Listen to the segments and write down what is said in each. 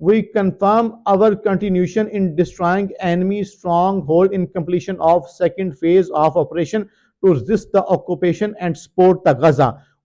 We confirm our continuation in destroying enemy stronghold in completion of second phase of operation to resist the occupation and support the Gaza।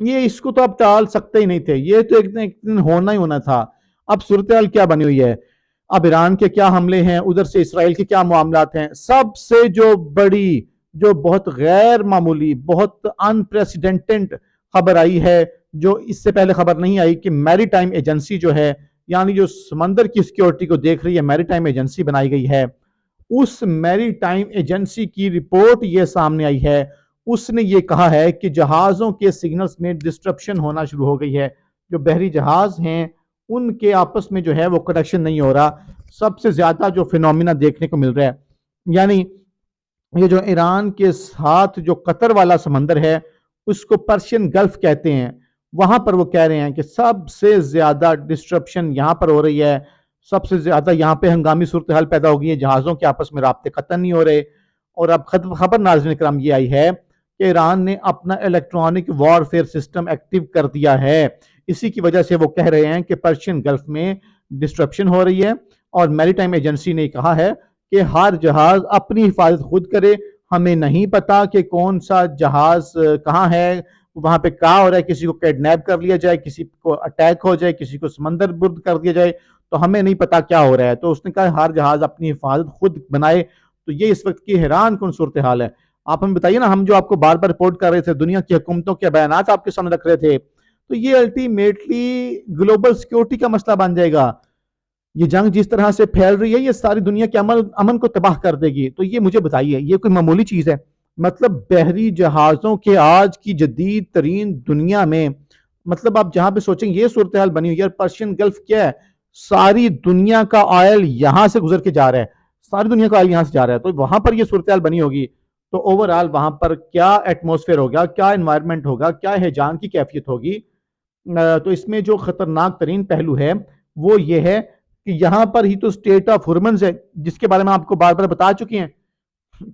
یہ اس کو تو آپ ٹال سکتے ہی نہیں تھے، یہ تو ایک دن ہونا ہی ہونا تھا۔ اب صورتحال کیا بنی ہوئی ہے؟ اب ایران کے کیا حملے ہیں، ادھر سے اسرائیل کے کیا معاملات ہیں۔ سب سے جو بڑی، جو بہت غیر معمولی، بہت انپریسیڈنٹڈ خبر آئی ہے، جو اس سے پہلے خبر نہیں آئی، کہ میری ٹائم ایجنسی جو ہے، یعنی جو سمندر کی سیکیورٹی کو دیکھ رہی ہے، میری ٹائم ایجنسی بنائی گئی ہے، اس میری ٹائم ایجنسی کی رپورٹ یہ سامنے آئی ہے۔ اس نے یہ کہا ہے کہ جہازوں کے سگنلز میں ڈسٹرپشن ہونا شروع ہو گئی ہے، جو بحری جہاز ہیں ان کے آپس میں جو ہے وہ کنیکشن نہیں ہو رہا۔ سب سے زیادہ جو فینومینا دیکھنے کو مل رہا ہے، یعنی یہ جو ایران کے ساتھ جو قطر والا سمندر ہے، اس کو پرشین گلف کہتے ہیں، وہاں پر وہ کہہ رہے ہیں کہ سب سے زیادہ ڈسٹرپشن یہاں پر ہو رہی ہے، سب سے زیادہ یہاں پہ ہنگامی صورتحال پیدا ہو گئی ہے، جہازوں کے آپس میں رابطے ختم نہیں ہو رہے۔ اور اب خبر ناظرین کرام یہ آئی ہے کہ ایران نے اپنا الیکٹرانک وارفیئر سسٹم ایکٹیو کر دیا ہے۔ اسی کی وجہ سے وہ کہہ رہے ہیں کہ پرشین گلف میں ڈسٹرپشن ہو رہی ہے، اور میری ٹائم ایجنسی نے کہا ہے کہ ہر جہاز اپنی حفاظت خود کرے۔ ہمیں نہیں پتا کہ کون سا جہاز کہاں ہے، وہاں پہ کہا ہو رہا ہے، کسی کو کیڈنیپ کر لیا جائے، کسی کو اٹیک ہو جائے، کسی کو سمندر برد کر دیا جائے، تو ہمیں نہیں پتا کیا ہو رہا ہے۔ تو اس نے کہا ہر جہاز اپنی حفاظت خود بنائے۔ تو یہ اس وقت کی حیران کن صورتحال ہے۔ آپ ہمیں بتائیے نا، ہم جو آپ کو بار بار رپورٹ کر رہے تھے، دنیا کی حکومتوں کے بیانات آپ کے سامنے رکھ رہے تھے، تو یہ الٹیمیٹلی گلوبل سیکیورٹی کا مسئلہ بن جائے گا۔ یہ جنگ جس طرح سے پھیل رہی ہے، یہ ساری دنیا کے امن کو تباہ کر دے گی۔ تو یہ مجھے بتائیے، یہ کوئی معمولی چیز ہے؟ مطلب بحری جہازوں کے آج کی جدید ترین دنیا میں، مطلب آپ جہاں پہ سوچیں یہ صورتحال بنی ہوئی ہے۔ پرشین گلف کیا ہے؟ ساری دنیا کا آئل یہاں سے گزر کے جا رہا ہے، ساری دنیا کا آئل یہاں سے جا رہا ہے، تو وہاں پر یہ صورتحال بنی ہوگی، تو اوورآل وہاں پر کیا ایٹماسفیئر ہوگا، کیا انوائرمنٹ ہوگا، کیا ہیجان کی کیفیت ہوگی۔ تو اس میں جو خطرناک ترین پہلو ہے وہ یہ ہے کہ یہاں پر ہی تو اسٹیٹ آف ہرمز ہے، جس کے بارے میں آپ کو بار بار بتا چکے ہیں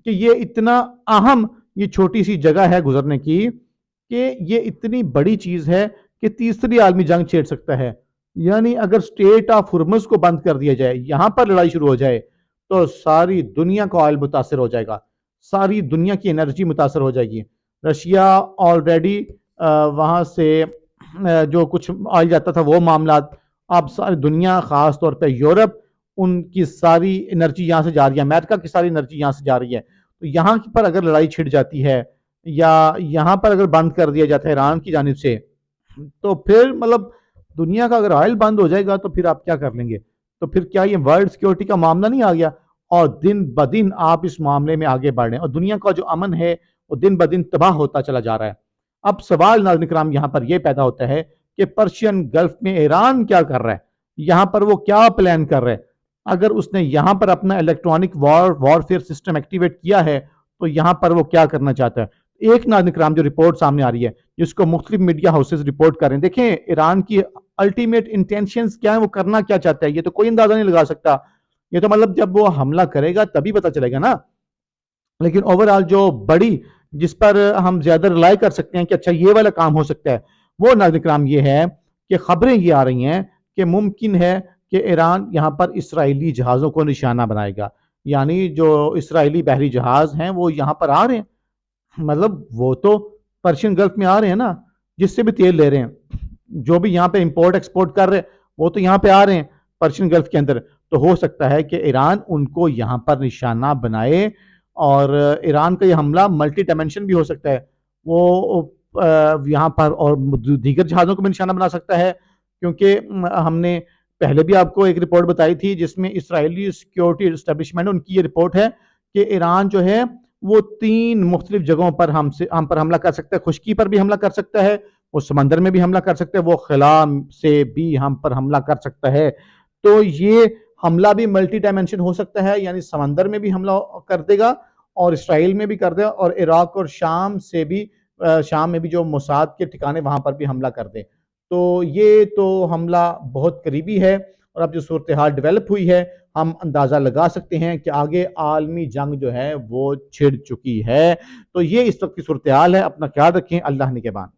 کہ یہ اتنا اہم، یہ چھوٹی سی جگہ ہے گزرنے کی، کہ یہ اتنی بڑی چیز ہے کہ تیسری عالمی جنگ چھیڑ سکتا ہے۔ یعنی اگر اسٹیٹ آف ہرمز کو بند کر دیا جائے، یہاں پر لڑائی شروع ہو جائے، تو ساری دنیا کا آئل متاثر ہو جائے گا، ساری دنیا کی انرجی متاثر ہو جائے گی۔ رشیا آلریڈی وہاں سے جو کچھ آئل جاتا تھا وہ معاملات، اب ساری دنیا، خاص طور پہ یورپ، ان کی ساری انرجی یہاں سے جا رہی ہے، امریکہ کی ساری انرجی یہاں سے جا رہی ہے۔ تو یہاں پر اگر لڑائی چھڑ جاتی ہے، یا یہاں پر اگر بند کر دیا جاتا ہے ایران کی جانب سے، تو پھر مطلب دنیا کا اگر آئل بند ہو جائے گا تو پھر آپ کیا کر لیں گے؟ تو پھر کیا یہ ورلڈ سیکیورٹی کا معاملہ نہیں آ گیا؟ اور دن بدن آپ اس معاملے میں آگے بڑھ رہے ہیں، اور دنیا کا جو امن ہے وہ دن بدن تباہ ہوتا چلا جا رہا ہے۔ اب سوال ناظرین کرام یہاں پر یہ پیدا ہوتا ہے کہ پرشین گلف میں ایران کیا کر رہا ہے، یہاں پر وہ کیا پلان کر رہا ہے؟ اگر اس نے یہاں پر اپنا الیکٹرانک وارفیئر سسٹم ایکٹیویٹ کیا ہے، تو یہاں پر وہ کیا کرنا چاہتا ہے؟ ایک ناظرین کرام جو رپورٹ سامنے آ رہی ہے، جس کو مختلف میڈیا ہاؤسز رپورٹ کر رہے ہیں، دیکھیں ایران کی الٹیمیٹ انٹینشنز کیا ہیں، وہ کرنا کیا چاہتا ہے، یہ تو کوئی اندازہ نہیں لگا سکتا۔ یہ تو مطلب جب وہ حملہ کرے گا تبھی پتہ چلے گا نا۔ لیکن اوورآل جو بڑی، جس پر ہم زیادہ رلائی کر سکتے ہیں کہ اچھا یہ والا کام ہو سکتا ہے، وہ ناظرین کرام یہ ہے کہ خبریں یہ آ رہی ہیں کہ ممکن ہے کہ ایران یہاں پر اسرائیلی جہازوں کو نشانہ بنائے گا۔ یعنی جو اسرائیلی بحری جہاز ہیں وہ یہاں پر آ رہے ہیں، مطلب وہ تو پرشین گلف میں آ رہے ہیں نا، جس سے بھی تیل لے رہے ہیں، جو بھی یہاں پہ امپورٹ ایکسپورٹ کر رہے ہیں، وہ تو یہاں پہ آ رہے ہیں پرشین گلف کے اندر۔ تو ہو سکتا ہے کہ ایران ان کو یہاں پر نشانہ بنائے، اور ایران کا یہ حملہ ملٹی ڈائمینشن بھی ہو سکتا ہے، وہ یہاں پر اور دیگر جہازوں کو بھی نشانہ بنا سکتا ہے، کیونکہ ہم نے پہلے بھی آپ کو ایک رپورٹ بتائی تھی جس میں اسرائیلی سیکیورٹی اسٹیبلشمنٹ، ان کی یہ رپورٹ ہے کہ ایران جو ہے وہ 3 مختلف جگہوں پر ہم پر حملہ کر سکتا ہے، خشکی پر بھی حملہ کر سکتا ہے، وہ سمندر میں بھی حملہ کر سکتا ہے، وہ خلا سے بھی ہم پر حملہ کر سکتا ہے۔ تو یہ حملہ بھی ملٹی ڈائمینشن ہو سکتا ہے، یعنی سمندر میں بھی حملہ کر دے گا، اور اسرائیل میں بھی کر دے گا، اور عراق اور شام سے بھی، شام میں بھی جو موساد کے ٹھکانے وہاں پر بھی حملہ کر دے۔ تو یہ تو حملہ بہت قریبی ہے، اور اب جو صورتحال ڈیولپ ہوئی ہے، ہم اندازہ لگا سکتے ہیں کہ آگے عالمی جنگ جو ہے وہ چھڑ چکی ہے۔ تو یہ اس وقت کی صورتحال ہے۔ اپنا خیال رکھیں، اللہ نگہبان۔